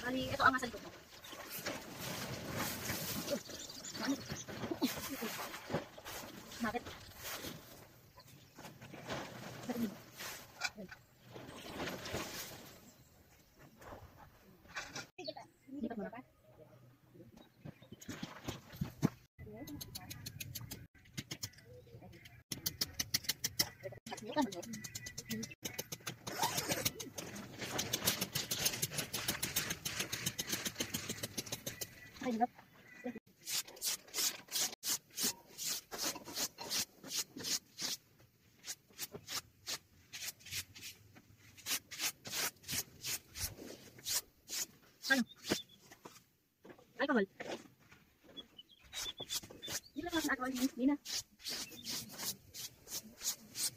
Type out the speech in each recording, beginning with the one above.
Bali, ito ang nasa likod mo. Bakit? Lipat mo na pa? Ay, hirap. Ano? Alcohol. Hindi lang sa alcohol. Hindi na.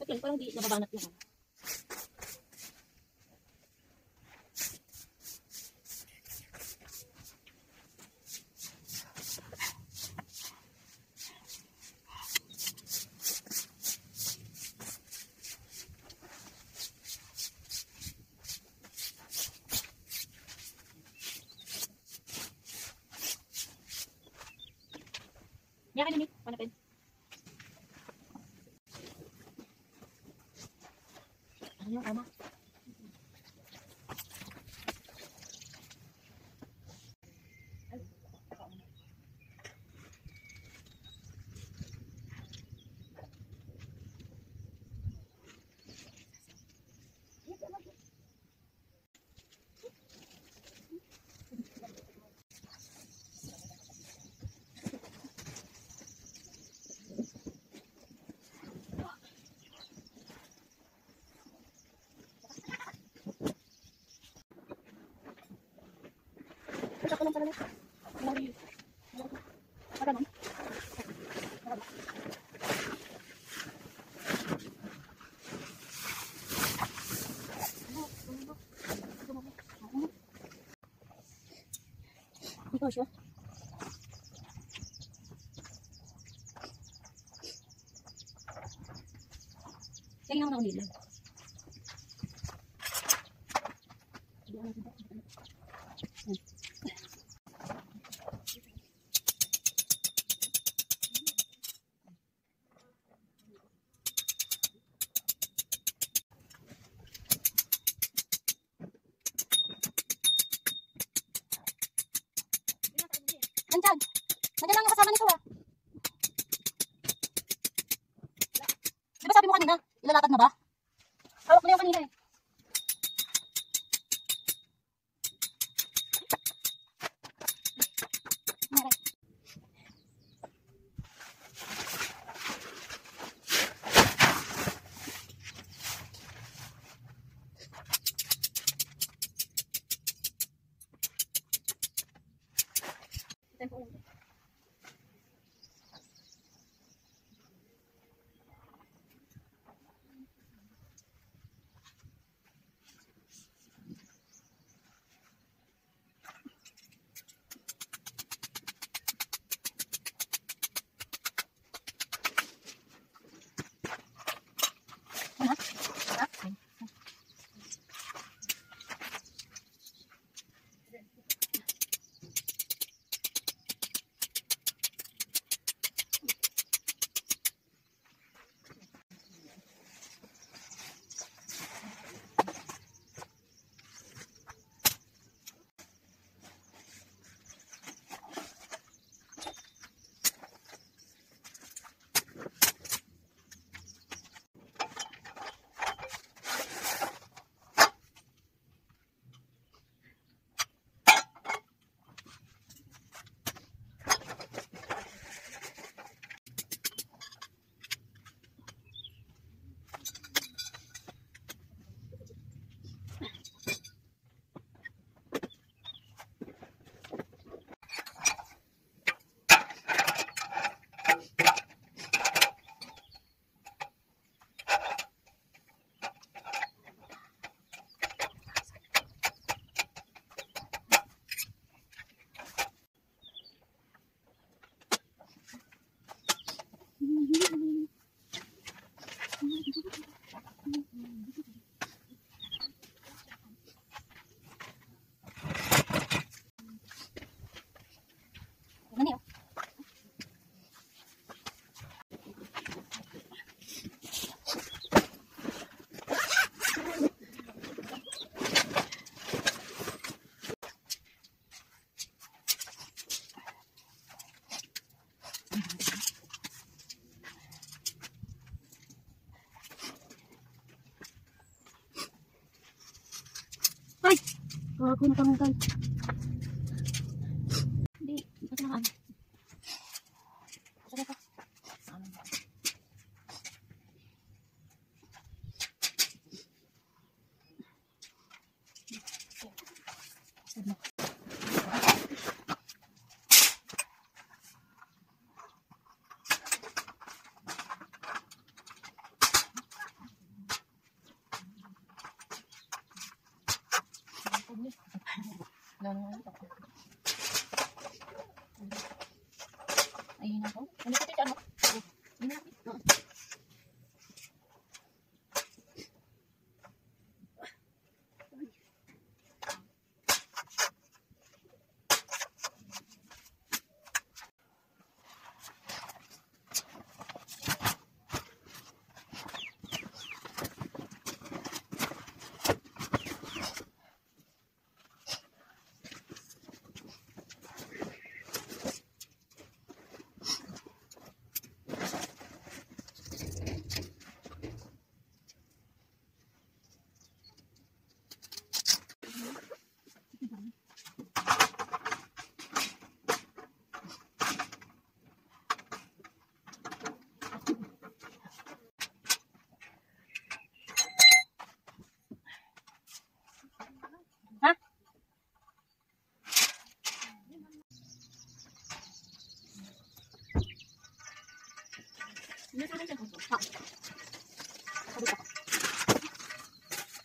Okay, parang di nababanat yan. Yan ka na, panapin. Ano yung ama? Ako lang pala na. Magano? Ikaw siya. Tingnan mo na ulit lang. Nandiyan. Nandiyan lang yung kasama nito ah. Di ba sabi mo kanina, ilalatad na ba? Hawak mo yung kanina eh. Gago na tanggal. Hindi kasi nakaan. Sige pa. Ayun ako. Ano ko tita ano? Ayun ako.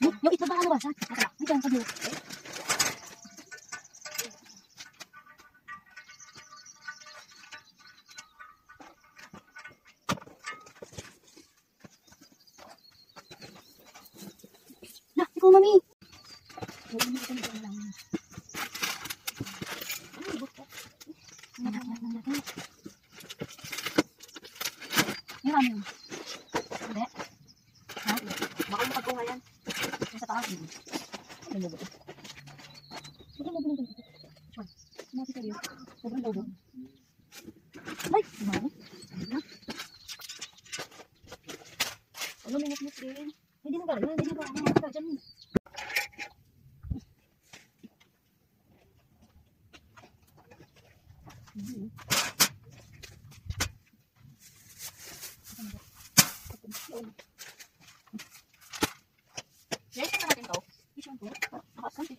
Yung itlog ba ano ba? Ay, dyan, sabi. Lah, ikaw mami. Yung ano yun? Hindi? Ha? Baka makagawa yan. Yung sa taas. Ano mo ba? Sobrang lobo ng ganito. Chuan. Sinabi kayo. Sobrang lobo. Ay! Dimaw? Ano, minus-minus din. Hindi na gano'n. Hindi na gano'n. Hindi na gano'n. Yes, na natin to. Which one to? Something.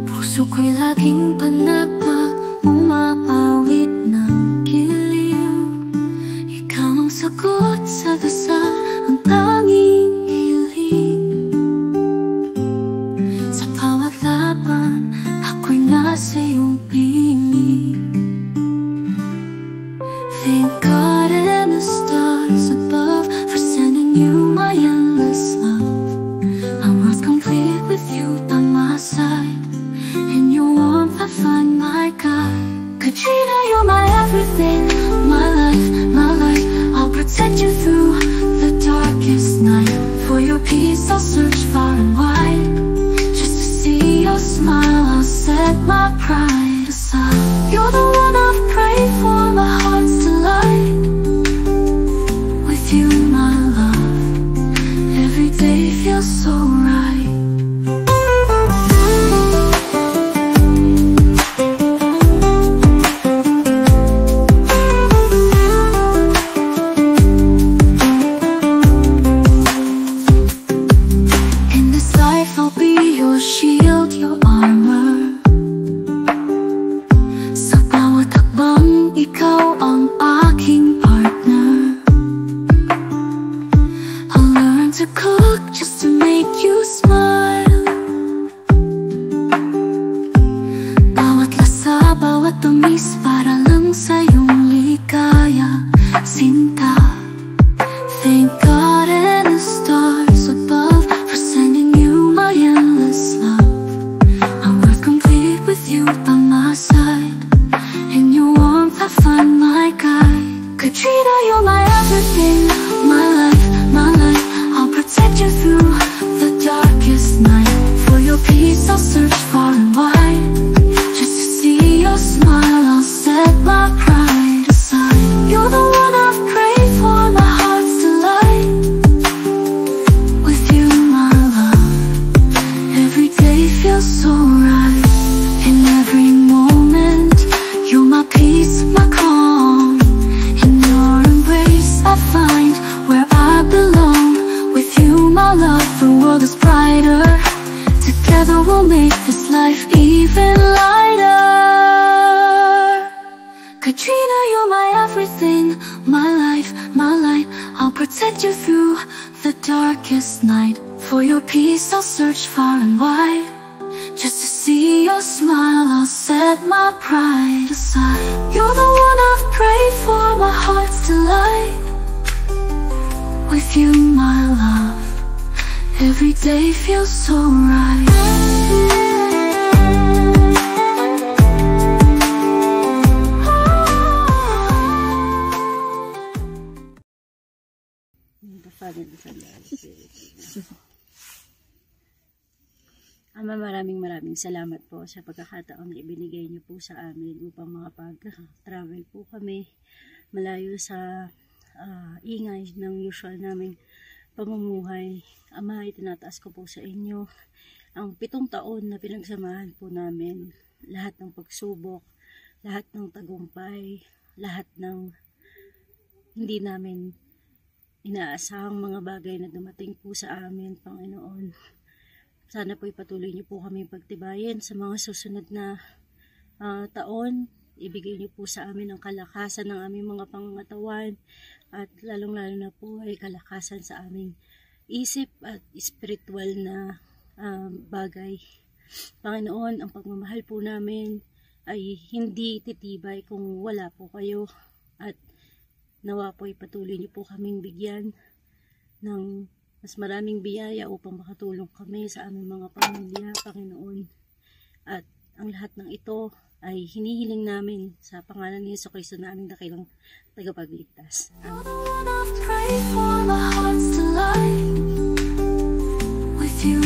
Puso ko'y laging panagpag, umaawit ng giliw. Ikaw ang sagot sa dasal, ang tanging hiling. Sa bawat laban, ako'y nasa iyong piling. Thank God and the stars above for sending you my endless love. I'm worth complete with you by my side. In your warmth I find my God. Katrina, you're my everything, my life, my light. I'll protect you through the darkest night. For your peace I'll search far and wide. Just to see your smile, I'll set my pride aside. You're the one I've prayed for, my heart's delight. With you, my love, every day feels so right. Shield, your armor. bawat tamis para lang sa iyong ligaya, sinta. Thank God and the stars above for sending you my endless love. I'm worth complete with you by my side. In your warmth I find my guide. Katrina, you're my everything, my life, my life. I'll protect you through the darkest night. For your peace I'll search far and wide. Just to see your smile I'll set my pride aside. You're the one I've prayed for, my heart's delight. With you, my love, every day feels so right. In every moment, you're my peace, my calm. In your embrace I find where I belong. With you, my love, the world is brighter. Together we'll make this life even lighter. Katrina, you're my everything, my life, my light. I'll protect you through the darkest night. For your peace I'll search far and wide. Just to see your smile I'll set my pride aside. You're the one I've prayed for, my heart's delight. With you, my love, every day feels so right. Ama, maraming salamat po sa pagkakataon na ibinigay niyo po sa amin upang makapag-travel po kami malayo sa ingay ng usual naming pamumuhay. Ama, itinataas ko po sa inyo ang 7 taon na pinagsamahan po namin. Lahat ng pagsubok, lahat ng tagumpay, lahat ng hindi namin inaasahang mga bagay na dumating po sa amin, Panginoon. Sana po ipatuloy niyo po kami pagtibayin sa mga susunod na taon. Ibigay niyo po sa amin ang kalakasan ng aming mga pangangatawan at lalong-lalo na po ay kalakasan sa aming isip at spiritual na bagay. Panginoon, ang pagmamahal po namin ay hindi titibay kung wala po kayo, at nawa po ipatuloy niyo po kaming bigyan ng mas maraming biyaya upang makatulong kami sa aming mga pamilya, Panginoon. At ang lahat ng ito ay hinihiling namin sa pangalan ni Jesucristo na aming dakilang tagapagligtas. With you